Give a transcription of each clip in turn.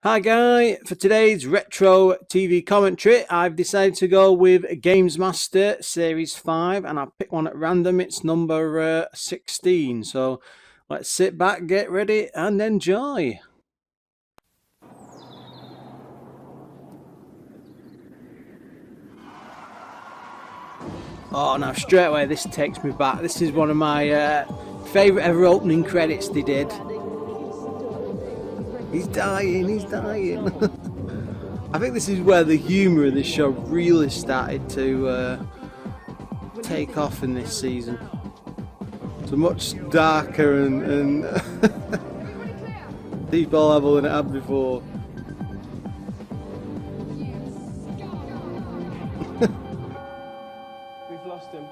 Hi Guy, for today's retro TV commentary I've decided to go with Gamesmaster Series 5 and I've picked one at random. It's number 16, so let's sit back, get ready and enjoy. Oh, now straight away this takes me back. This is one of my favourite ever opening credits they did. He's dying, he's dying. I think this is where the humour of this show really started to take off in this season. It's a much darker and deeper level than it had before. We've lost him.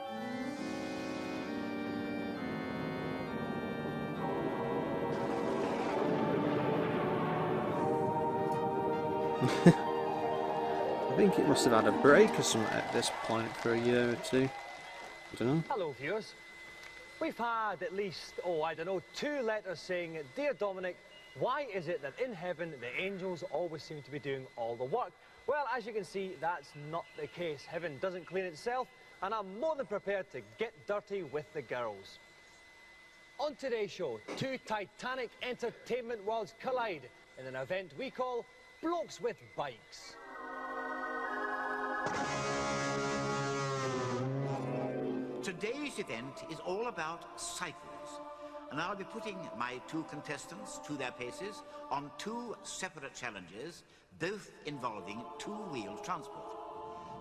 I think it must have had a break or something at this point for a year or two. I don't know. Hello viewers. We've had at least, I don't know, 2 letters saying, "Dear Dominic, why is it that in heaven the angels always seem to be doing all the work?" Well, as you can see, that's not the case. Heaven doesn't clean itself, and I'm more than prepared to get dirty with the girls. On today's show, 2 titanic entertainment worlds collide in an event we call Blokes with Bikes. Today's event is all about cycles, and I'll be putting my 2 contestants to their paces on 2 separate challenges, both involving 2-wheeled transport.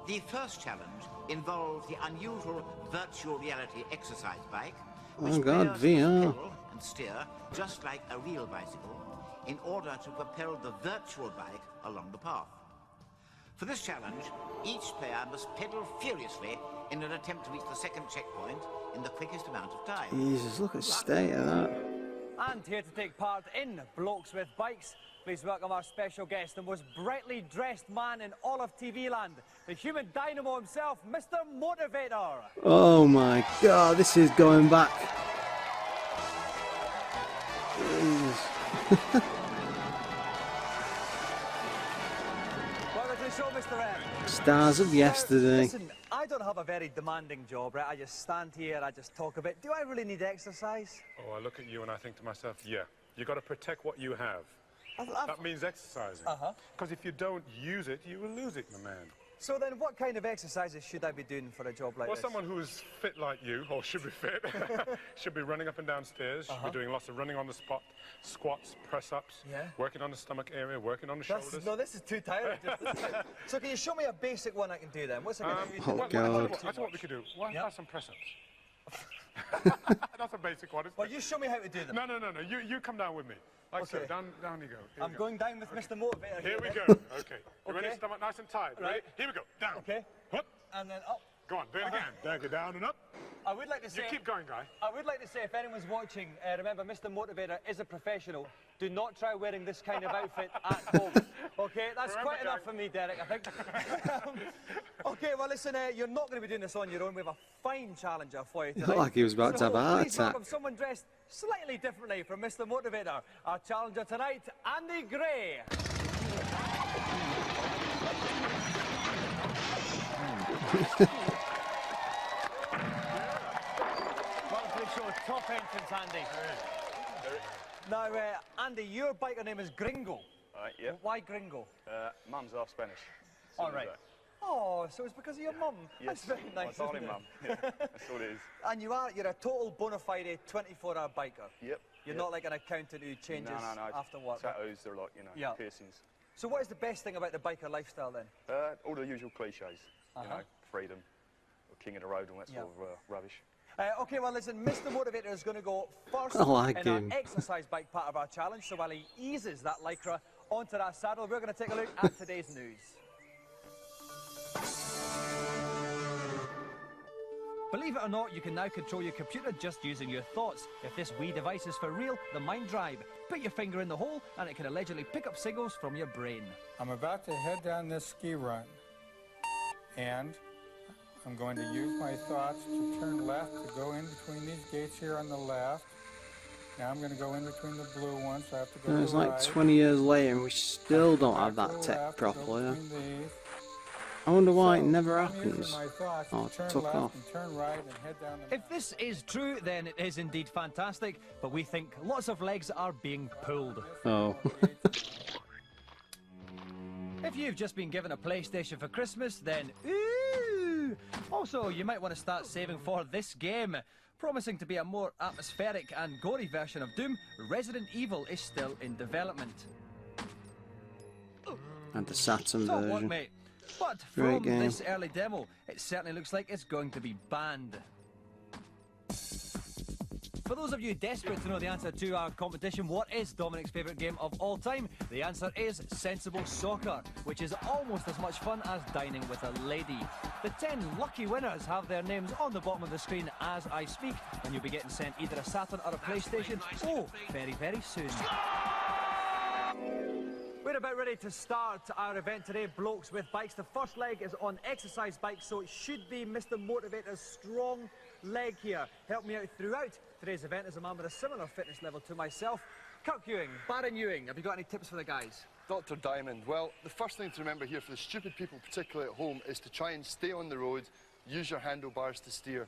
The first challenge involves the unusual virtual reality exercise bike, which God, players VR. must pedal and steer just like a real bicycle in order to propel the virtual bike along the path. For this challenge, each player must pedal furiously in an attempt to reach the second checkpoint in the quickest amount of time. Jesus, look at the state of that. And here to take part in Blokes with Bikes, please welcome our special guest, the most brightly dressed man in all of TV land, the human dynamo himself, Mr. Motivator. Oh my God, this is going back. Jesus. Welcome to the show, Mr. M. Stars of yesterday. Listen, I don't have a very demanding job, right? I just stand here, I just talk a bit. Do I really need exercise? Oh, I look at you and I think to myself, yeah, you got to protect what you have. That means exercising. Because if you don't use it, you will lose it, my man. So then what kind of exercises should I be doing for a job like Well, this? someone who's fit like you, or should be fit, should be running up and down stairs, should be doing lots of running on the spot, squats, press-ups, working on the stomach area, working on the shoulders. No, this is too tiring. So can you show me a basic one I can do then? What's a good Oh, God. That's what we could do. Why not some press-ups? That's a basic one. Well, you show me how to do them. No. You come down with me. Like so. Down you go. Here I'm we go. going down with Mr. Motivator. Here we go. Okay. You ready? Stomach nice and tight. Ready? Right. Here we go. Down. Okay. Up. And then up. Go on. Do it again. Go down and up. I would like to say... You keep going, Guy. I would like to say, if anyone's watching, remember, Mr. Motivator is a professional. Do not try wearing this kind of outfit at home. Okay, that's quite enough for me, Derek, I think. Okay, well, listen, you're not going to be doing this on your own. We have a fine challenger for you tonight. Looked like he was about to have a heart please attack. welcome someone dressed slightly differently from Mr. Motivator. Our challenger tonight, Andy Gray. Welcome to the show. Top entrance, Andy. Now, Andy, your biker name is Gringo. Yeah. Why Gringo? Mum's half Spanish. All right. Oh, so it's because of your mum. Yes. That's very nice. My darling isn't it? mum. Yeah, that's all it is. And you're a total bona fide 24-hour biker. Yep. You're not like an accountant who changes No. after work. Tattoos, they're like, piercings. So what is the best thing about the biker lifestyle then? All the usual cliches. You know, freedom, king of the road, all that sort of rubbish. Okay, well listen, Mr. Motivator is going to go first I like in him. our exercise bike part of our challenge. So while he eases that lycra onto that saddle, we're going to take a look at today's news. Believe it or not, you can now control your computer just using your thoughts. If this wee device is for real, the Mind Drive. Put your finger in the hole and it can allegedly pick up signals from your brain. I'm about to head down this ski run, and I'm going to use my thoughts to turn left to go in between these gates here on the left, Now I'm going to go in between the blue ones, so I have to go And it's to the like right. 20 years later and we still don't have Back to that the tech left, go properly. between these. I wonder why it So, never I'm using happens. my thoughts Oh, to turn took left off. and turn right and head down the If this is true, then it is indeed fantastic, but we think lots of legs are being pulled. Oh. If you've just been given a PlayStation for Christmas, then ooh! Also, you might want to start saving for this game. Promising to be a more atmospheric and gory version of Doom, Resident Evil is still in development. And the Saturn So what, version. mate? But Great from game. this early demo, it certainly looks like it's going to be banned. For those of you desperate to know the answer to our competition, what is Dominic's favourite game of all time? The answer is Sensible Soccer, which is almost as much fun as dining with a lady. The 10 lucky winners have their names on the bottom of the screen as I speak, and you'll be getting sent either a Saturn or a PlayStation, very, very soon. We're about ready to start our event today, Blokes with Bikes. The first leg is on exercise bikes, so it should be Mr. Motivator's strong leg here. Help me out throughout today's event as a man with a similar fitness level to myself. Kirk Ewing, Baron Ewing, have you got any tips for the guys? Dr. Diamond, well, the first thing to remember here for the stupid people, particularly at home, is to try and stay on the road, use your handlebars to steer.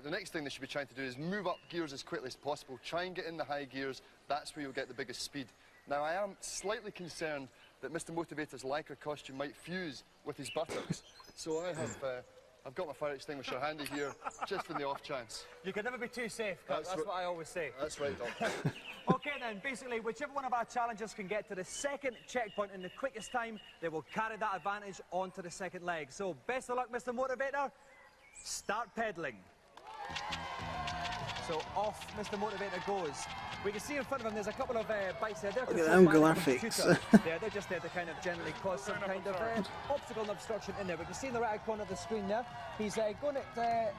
The next thing they should be trying to do is move up gears as quickly as possible, try and get in the high gears, that's where you'll get the biggest speed. Now, I am slightly concerned that Mr. Motivator's lycra costume might fuse with his buttocks, so I've got my fire extinguisher handy here, just for the off chance. You can never be too safe, Kirk. That's what I always say. That's right, Doctor. Okay then, basically, whichever one of our challengers can get to the second checkpoint in the quickest time, they will carry that advantage onto the second leg. So, best of luck, Mr. Motivator. Start pedalling. So, off Mr. Motivator goes. We can see in front of him there's a couple of bikes there. Look at them graphics. They're just there to kind of generally cause some kind of obstacle and obstruction in there. We can see in the right corner of the screen there, he's going at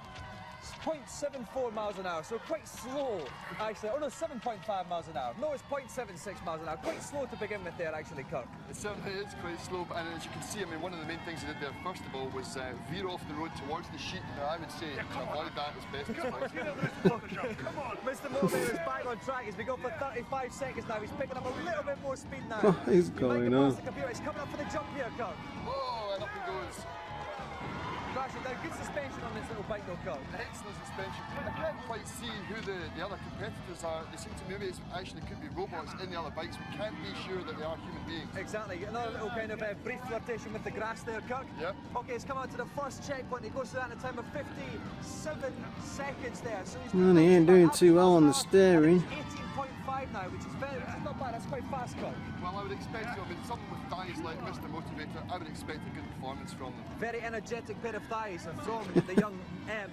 0.74 miles an hour, so quite slow actually. Oh no, 7.5 miles an hour. No, it's 0.76 miles an hour. Quite slow to begin with there actually, Kirk. It certainly is quite slow, and as you can see, I mean, one of the main things he did there, first of all, was veer off the road towards the sheet. Now, I would say to avoid that as best as possible. Come on. Mr. Motivator is back on track. He's been going for 35 seconds now. He's picking up a little bit more speed now. What is He might going get on? past the computer. He's coming up for the jump here, Kirk. Oh, and up he goes. Crashing down. Good suspension on this little bike though, Kirk. Excellent suspension. I can't quite see who the other competitors are. They seem to maybe it's actually could be robots in the other bikes. We can't be sure that they are human beings. Exactly. Another little kind of brief flirtation with the grass there, Kirk. Yep. Okay, he's come out to the first checkpoint. He goes through that in a time of 57 seconds there. So he's Well, he ain't doing too well on the steering. 18.5 now, which is not bad. That's quite fast, Kirk. Well, I would expect so. I mean, someone with thighs like Mr. Motivator, I would expect a good performance from them. Very energetic pair of thighs from the young M.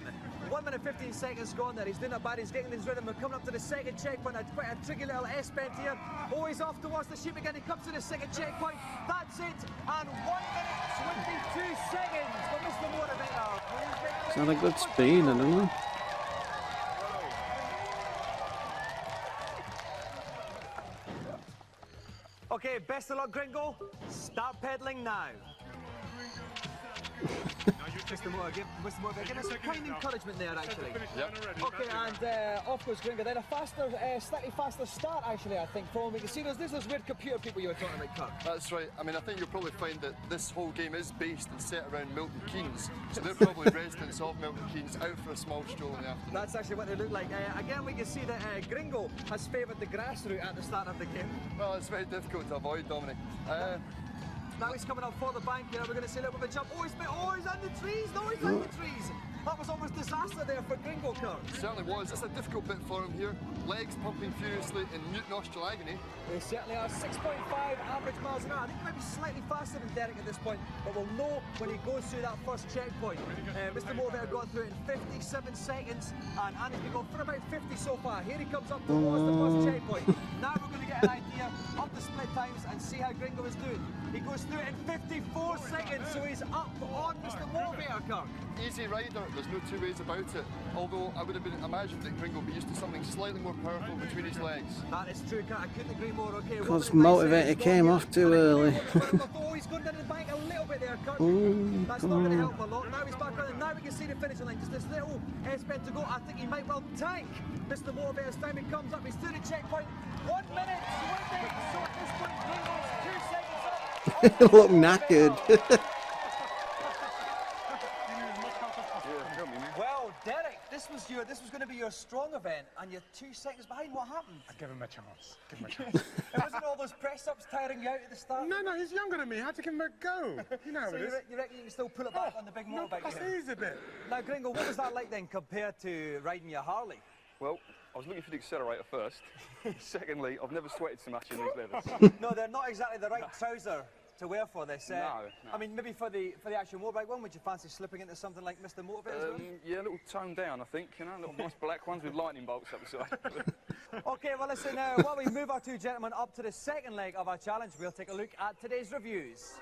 1 minute 15 seconds gone there. He's doing that bad. He's getting his rhythm. We're coming up to the second checkpoint. Quite a tricky little S-bend here. Oh, he's off towards the sheep again. He comes to the second checkpoint. That's it. And 1 minute 22 seconds for Mr. Motivator. Is that a good speed? I don't know. Okay, best of luck, Gringo. Start pedaling now. Mr. Motivator, give us some kind encouragement there, actually. Okay, and off goes Gringo. Then a faster, slightly faster start, actually, I think, from we can see there's those weird computer people you were talking about, Kirk. That's right. I mean, I think you'll probably find that this whole game is based and set around Milton Keynes. So they're probably residents of Milton Keynes out for a small stroll in the afternoon. That's actually what they look like. Again, we can see that Gringo has favoured the grass route at the start of the game. Well, it's very difficult to avoid, Dominic. Now he's coming up for the bank here. We're going to see a little bit of a jump. Oh, he's in the trees. No, he's in the trees. That was almost disaster there for Gringo, Kirk. It certainly was. It's a difficult bit for him here. Legs pumping furiously in mute nostril agony. They certainly are. 6.5 average miles an hour. I think he might be slightly faster than Derek at this point, but we'll know when he goes through that first checkpoint. Mr. Motivator got through it in 57 seconds, and Andy's been going for about 50 so far. Here he comes up towards the first checkpoint. Now we're going to get an idea of the split times and see how Gringo is doing. He goes through it in 54 seconds, so he's up on Mr. Motivator, Kirk. Easy rider, there's no two ways about it. Although I would have imagined that Gringo would be used to something slightly more powerful between his legs. That is true, Kirk. I couldn't agree more. Okay, Because Motivator came off too early. Oh, he's going down the bank a little bit there. haircut. Ooh, That's come not going to on. help a lot. Now he's back on, and now we can see the finishing line. Just this little S-bend to go. I think he might well tank Mr. Motivator's time. He comes up, he's through the checkpoint. 1 minute, swimming. So at this point, Gringo's 2 seconds up. Look knackered. Well, Derek, this was going to be your strong event, and you're 2 seconds behind. What happened? I give him a chance. Give him a chance. It wasn't all those press-ups tiring you out at the start? No, he's younger than me. I had to give him a go. You know how So it is. you reckon you can still pull it back on the big motorbike? That's here? easy bit. Now, Gringo, what was that like then compared to riding your Harley? Well, I was looking for the accelerator first. Secondly, I've never sweated so much in these leathers. No, they're not exactly the right trouser to wear for this. No. I mean, maybe for the actual motorbike one, would you fancy slipping into something like Mr. Motivator's one? Yeah, a little toned down, I think. You know, little nice black ones with lightning bolts up the side. Okay, well listen, while we move our two gentlemen up to the second leg of our challenge, we'll take a look at today's reviews.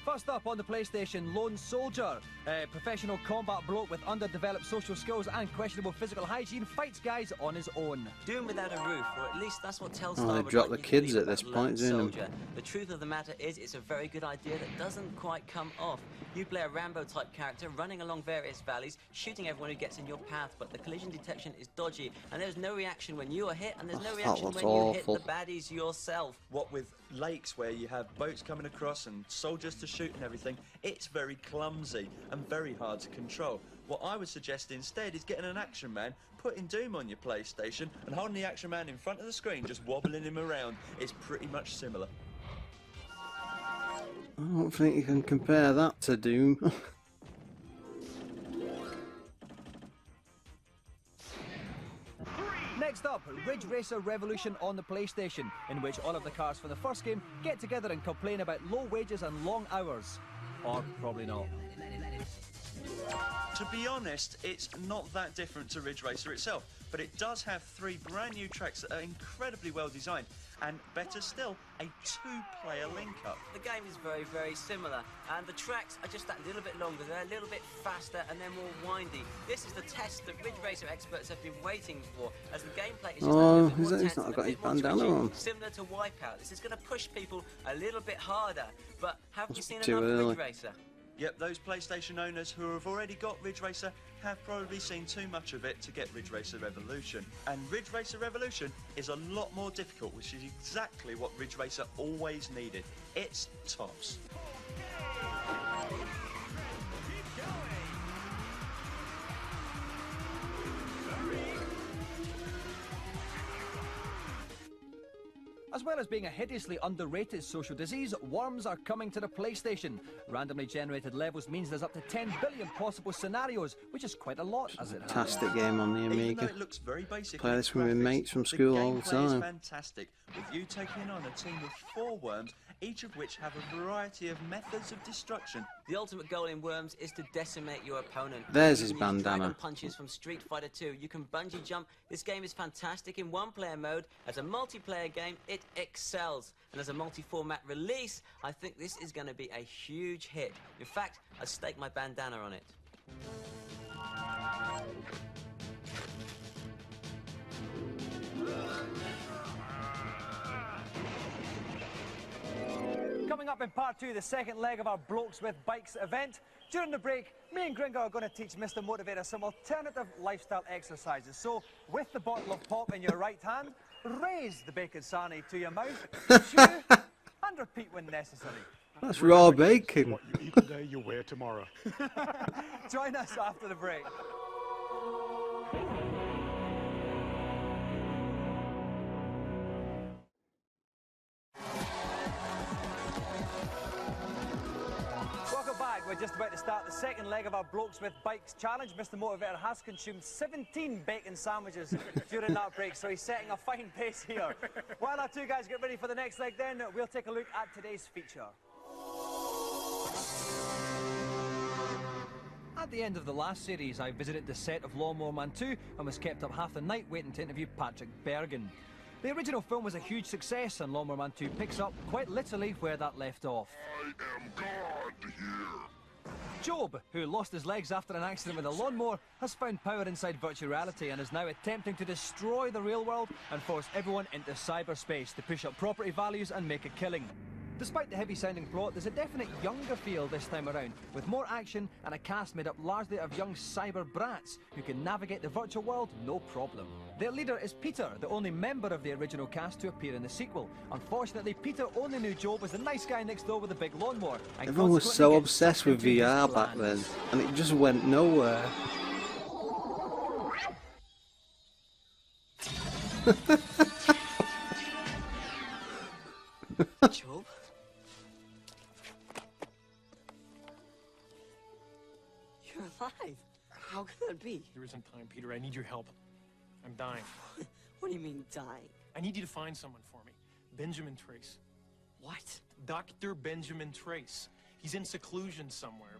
First up on the PlayStation, Lone Soldier. A professional combat bloke with underdeveloped social skills and questionable physical hygiene fights guys on his own. Doom without a roof, or at least that's what Telltale Oh, they would dropped like the you to kids believe at this about point, Lone didn't they? Soldier. The truth of the matter is, it's a very good idea that doesn't quite come off. You play a Rambo-type character running along various valleys, shooting everyone who gets in your path, but the collision detection is dodgy, and there's no reaction when you are hit, and there's no reaction looks when you hit awful. the baddies yourself. What with lakes where you have boats coming across and soldiers to shoot and everything, it's very clumsy and very hard to control. What I would suggest instead is getting an Action Man, putting Doom on your PlayStation and holding the Action Man in front of the screen, just wobbling him around. It's pretty much similar. I don't think you can compare that to Doom. Next up, Ridge Racer Revolution on the PlayStation, in which all of the cars from the first game get together and complain about low wages and long hours. Or probably not. To be honest, it's not that different to Ridge Racer itself, but it does have 3 brand new tracks that are incredibly well designed, and better still, a 2-player link-up. The game is very, very similar, and the tracks are just that little bit longer, they're a little bit faster, and they're more windy. This is the test that Ridge Racer experts have been waiting for, as the gameplay is just a little bit more he's tense not and got a his bit more bandana twitchy, on. similar to Wipeout. This is going to push people a little bit harder, but have you seen too enough early. Ridge Racer? Yep, those PlayStation owners who have already got Ridge Racer have probably seen too much of it to get Ridge Racer Revolution. And Ridge Racer Revolution is a lot more difficult, which is exactly what Ridge Racer always needed. It's tops. As well as being a hideously underrated social disease, worms are coming to the PlayStation. Randomly generated levels means there's up to 10 billion possible scenarios, which is quite a lot, as it happens. Fantastic game on the Even though Amiga. it looks very basic, Play in this its with my graphics, mates from school all the gameplay is time. fantastic, with you taking on a team of 4 worms, each of which have a variety of methods of destruction. The ultimate goal in Worms is to decimate your opponent. There's You his can use bandana. dragon punches from Street Fighter 2. You can bungee jump. This game is fantastic in one-player mode. As a multiplayer game, it excels. And as a multi-format release, I think this is going to be a huge hit. In fact, I staked my bandana on it. Coming up in part 2, the second leg of our Blokes with Bikes event. During the break, me and Gringo are going to teach Mr. Motivator some alternative lifestyle exercises. So, with the bottle of pop in your right hand, raise the bacon sarnie to your mouth, chew, and repeat when necessary. That's raw bacon. What you eat today, you wear tomorrow. Join us after the break. Welcome back. We're just about to start the second leg of our Blokes with Bikes challenge. Mr. Motivator has consumed 17 bacon sandwiches during that break, so he's setting a fine pace here. While our two guys get ready for the next leg then, we'll take a look at today's feature. At the end of the last series, I visited the set of Lawnmower Man 2 and was kept up half the night waiting to interview Patrick Bergen. The original film was a huge success, and Lawnmower Man 2 picks up, quite literally, where that left off. I am God here. Job, who lost his legs after an accident with a lawnmower, has found power inside virtual reality and is now attempting to destroy the real world and force everyone into cyberspace to push up property values and make a killing. Despite the heavy-sounding plot, there's a definite younger feel this time around, with more action and a cast made up largely of young cyber brats who can navigate the virtual world no problem. Their leader is Peter, the only member of the original cast to appear in the sequel. Unfortunately, Peter only knew Job as the nice guy next door with the big lawnmower. And Everyone was so obsessed with VR back then, and it just went nowhere. Job? You're alive. How can that be? There isn't time, Peter. I need your help. I'm dying. What do you mean, dying? I need you to find someone for me. Benjamin Trace. What? Dr. Benjamin Trace. He's in seclusion somewhere.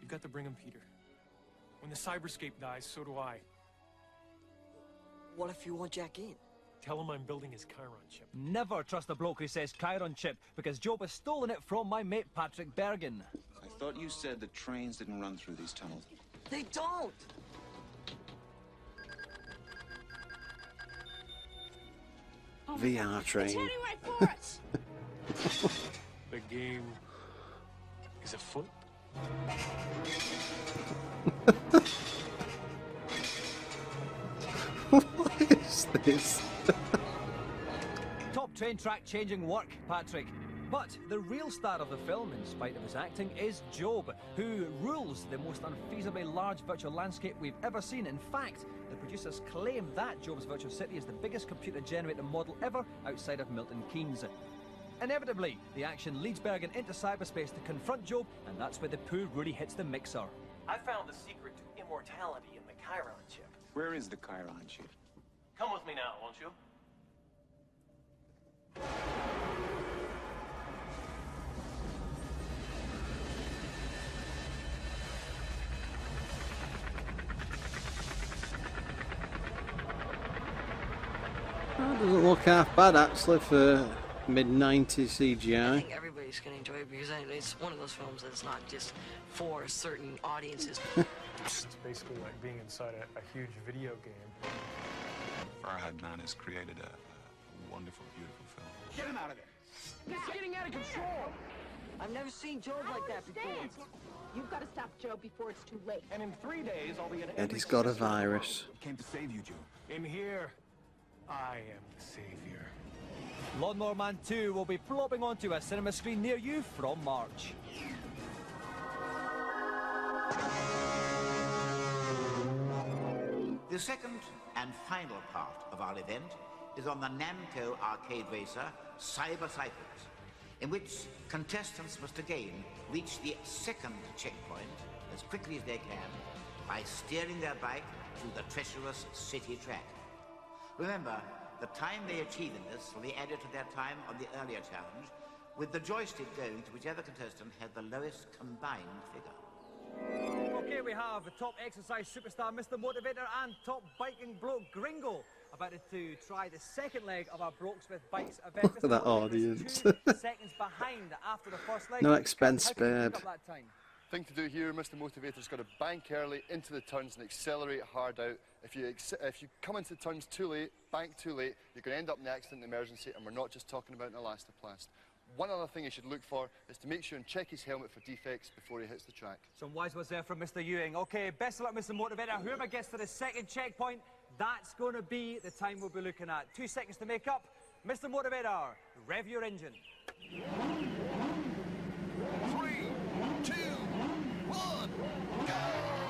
You've got to bring him, Peter. When the cyberscape dies, so do I. What if you want Jack in? Tell him I'm building his Chiron chip. Never trust a bloke who says Chiron chip, because Job has stolen it from my mate Patrick Bergen. I thought you said that trains didn't run through these tunnels. They don't! VR train. It's heading right for us! The game is afoot. What is this? Top train track changing work, Patrick. But the real star of the film, in spite of his acting, is Job, who rules the most unfeasibly large virtual landscape we've ever seen. In fact, the producers claim that Job's virtual city is the biggest computer-generated model ever outside of Milton Keynes. Inevitably, the action leads Bergen into cyberspace to confront Job, and that's where the poo really hits the mixer. I found the secret to immortality in the Chiron chip. Where is the Chiron chip? Come with me now, won't you? That doesn't look half bad actually for mid-90s CGI. I think everybody's going to enjoy it because it's one of those films that's not just for certain audiences. It's basically like being inside a huge video game. Farhad Man has created a wonderful, beautiful film. Get him out of there! It's getting out of control! I've never seen Job like that before. You've got to stop Joe before it's too late. And in 3 days, I'll be in Eddie's got a virus. Came to save you, Joe. In here, I am the savior. Lawnmower Man 2 will be flopping onto a cinema screen near you from March. The second and final part of our event is on the Namco arcade racer Cyber Cycles, in which contestants must again reach the second checkpoint as quickly as they can by steering their bike through the treacherous city track. Remember, the time they achieve in this will be added to their time on the earlier challenge, with the joystick going to whichever contestant had the lowest combined figure. Okay, we have the top exercise superstar Mr. Motivator and top biking bloke Gringo about to try the second leg of our Brokes with Bikes event. Look at that audience. 2 seconds behind after the first leg. No expense How can you spared. pick up that time? Thing to do here, Mr. Motivator's got to bank early into the turns and accelerate hard out. If you come into the turns too late, bank too late, you're going to end up in the accident emergency, and we're not just talking about an elastoplast. One other thing you should look for is to make sure and check his helmet for defects before he hits the track. Some wise words there from Mr. Ewing. Okay, best of luck, Mr. Motivator. Whoever gets to the second checkpoint, that's going to be the time we'll be looking at. 2 seconds to make up. Mr. Motivator, rev your engine. 3, 2, 1, go!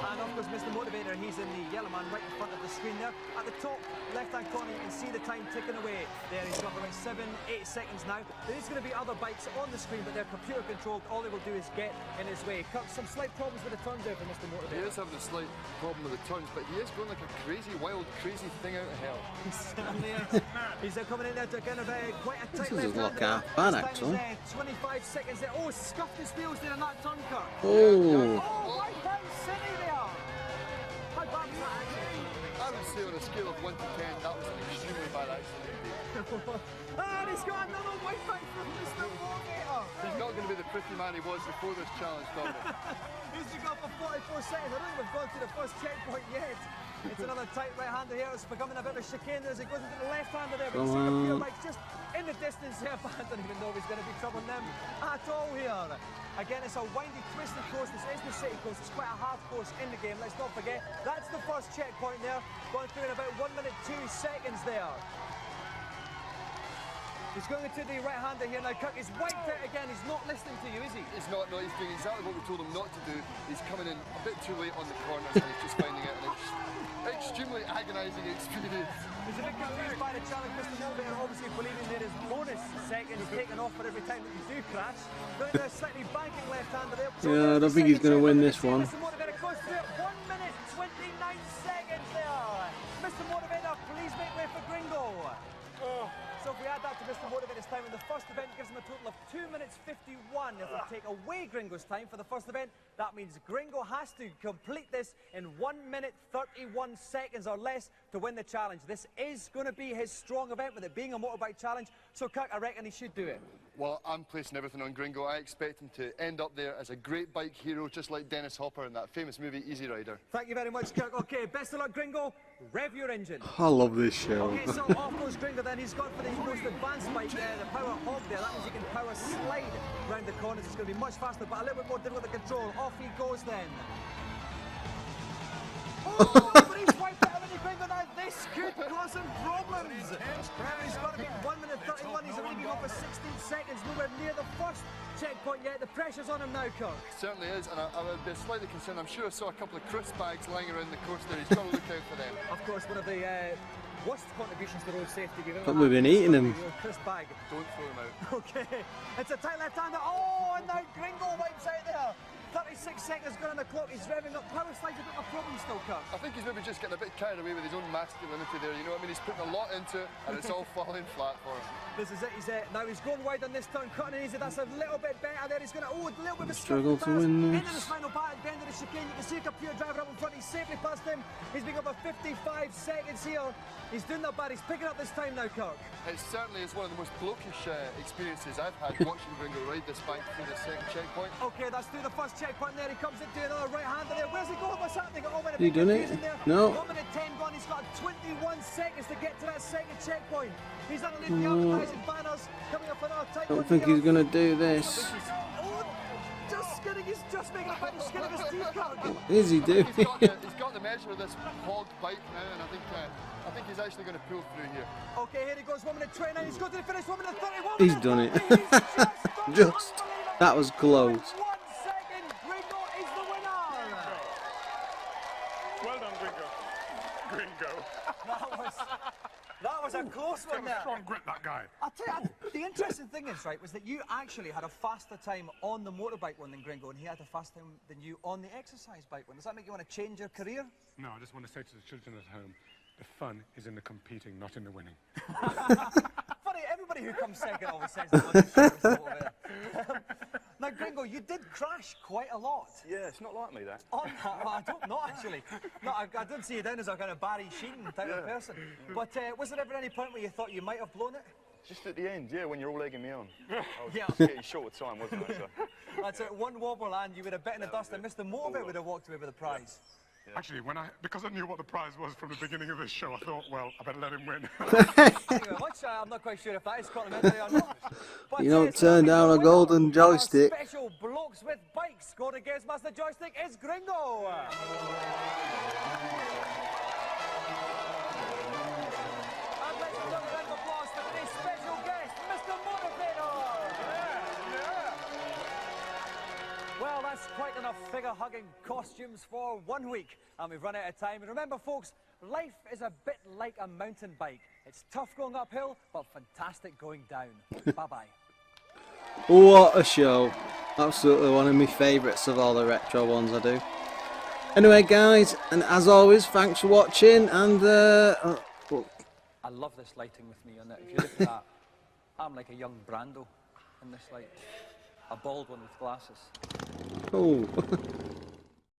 And of course, Mr. Motivator, he's in the yellow man right in front of the screen there. At the top left-hand corner, you can see the time ticking away. There, he's got about 7, 8 seconds now. There is going to be other bikes on the screen, but they're computer-controlled. All they will do is get in his way. Some slight problems with the turns there for Mr. Motivator. He is having a slight problem with the turns, but he is going like a crazy, wild, crazy thing out of hell. He certainly is. He's coming in there to kind of quite a tight This doesn't look left-hander. half bad, This time actually. is, 25 seconds there. Oh, scuffed his wheels there in that turn cut. Oh. Oh, right down city there. How bad was that actually? I would say on a scale of 1 to 10, that was an extremely bad accident. And he's got another white back from Mr. Motivator. He's not going to be the pretty man he was before this challenge, Dominic. He's to go for 44 seconds. I don't think we've gone to the first checkpoint yet. It's another tight right-hander here. It's becoming a bit of a chicane as he goes into the left-hander there. But you see the few bikes just in the distance here. But I don't even know if he's going to be troubling them at all here. Again, it's a windy, twisty course. This is the city course. It's quite a hard course in the game. Let's not forget, that's the first checkpoint there. Going through in about 1 minute 2 seconds there. He's going into the right-hander here now. Kirk is wiped out again. He's not listening to you, is he? He's not. No, he's doing exactly what we told him not to do. He's coming in a bit too late on the corners and he's just finding it an extremely agonising experience. He's a bit confused by the challenge. Mr. Motivator obviously believing there is bonus seconds taken off for every time that you do crash. Going there slightly banking left-hander there. Yeah, I don't think he's going to win this one. Mr. Motivator goes through it. 1 minute 29 seconds there. Mr. Motivator, please make way for Gringo. So if we add that to Mr. Motivator's time in the first event, gives him a total of 2 minutes 51. If we take away Gringo's time for the first event, that means Gringo has to complete this in 1 minute 31 seconds or less to win the challenge. This is going to be his strong event with it being a motorbike challenge, so Kirk, I reckon he should do it. Well, I'm placing everything on Gringo. I expect him to end up there as a great bike hero, just like Dennis Hopper in that famous movie Easy Rider. Thank you very much, Kirk. Okay, best of luck, Gringo. Rev your engine. I love this show. Okay, so off goes Gringo then. He's gone for the most advanced bike there, the Power Hog there. That means he can power slide round the corners. It's going to be much faster, but a little bit more difficult to control. Off he goes then. Oh, but he's wiped out already, Gringo. Now this could cause him problems. He's got to be 1 minute 31. He's already gone for 16 seconds. Nowhere near the first checkpoint yet. The pressure's on him now, Kirk. It certainly is, and I would be slightly concerned. I'm sure I saw a couple of crisp bags lying around the course there. He's got to look out for them. Of course, one of the worst contributions to road safety we've ever Probably been eating them. Crisp bag. Don't throw him out. Okay, it's a tight left-hander. Oh, and now Gringo wipes out there. 36 seconds gone on the clock. He's revving up. Power slide's a bit of a problem still, Kirk. I think he's maybe just getting a bit carried away with his own masculinity there. You know what I mean? He's putting a lot into it, and it's all falling flat for him. This is it. Now he's going wide on this turn, cutting it easy. That's a little bit better there. He's going to, a little bit of a struggle to win into this. the final part at the end of the chicane. You can see a Capua driver up in front. He's safely past him. He's been up for 55 seconds here. He's doing that bad. He's picking up this time now, Kirk. It certainly is one of the most blokish experiences I've had watching Gringo ride this bike through the second checkpoint. Okay, that's through the first checkpoint there. He comes into another right-hander there. Where's he going? What's happening? Oh, He done it? No. 1 minute 10 gone. He's got 21 seconds to get to that second checkpoint. He's underneath the advertising banners. Coming up another tight I don't think he's going to do this. Oh, just skinning. He's just making a bit of skinning his teeth, Kirk. Is he doing? He's got the measure of this hog bike now, and I think he's actually going to pull through here. Okay, here he goes. 1 minute 29. He's got to the finish. 1 minute 31. He's done it. Just. That was close. 1 second. Gringo is the winner. Well done, Gringo. Gringo. That was a close one there. Strong grip, that guy. I'll tell you, the interesting thing is, right, was that you actually had a faster time on the motorbike one than Gringo, and he had a faster time than you on the exercise bike one. Does that make you want to change your career? No, I just want to say to the children at home, the fun is in the competing, not in the winning. Funny, everybody who comes second always says that. Now, Gringo, you did crash quite a lot. Yeah, it's not like me, that. On that, well, I don't know, actually. No, I don't see you down as a kind of Barry Sheehan type of person. But was there ever any point where you thought you might have blown it? Just at the end, yeah, when you're all egging me on. I was Yeah. getting short of time, wasn't I? So. That's it, one wobble and you would have bit in the dust and Mr. Motivate would have walked away with the prize. Yeah. Actually, because I knew what the prize was from the beginning of this show, I thought, well, I better let him win. Thank you very much. I'm not quite sure if that is complimentary or not. But, You don't turn down a golden joystick. Our special blokes with bikes. Go to Gamesmaster joystick is Gringo. And let's give a round of applause for today's special guest, Mr. Motivator. Well, that's quite enough figure-hugging costumes for 1 week, and we've run out of time. And remember, folks, life is a bit like a mountain bike. It's tough going uphill, but fantastic going down. Bye-bye. What a show. Absolutely one of my favourites of all the retro ones I do. Anyway, guys, and as always, thanks for watching, and I love this lighting with me on it. If you look at that, I'm like a young Brando in this light. A bald one with glasses. oh.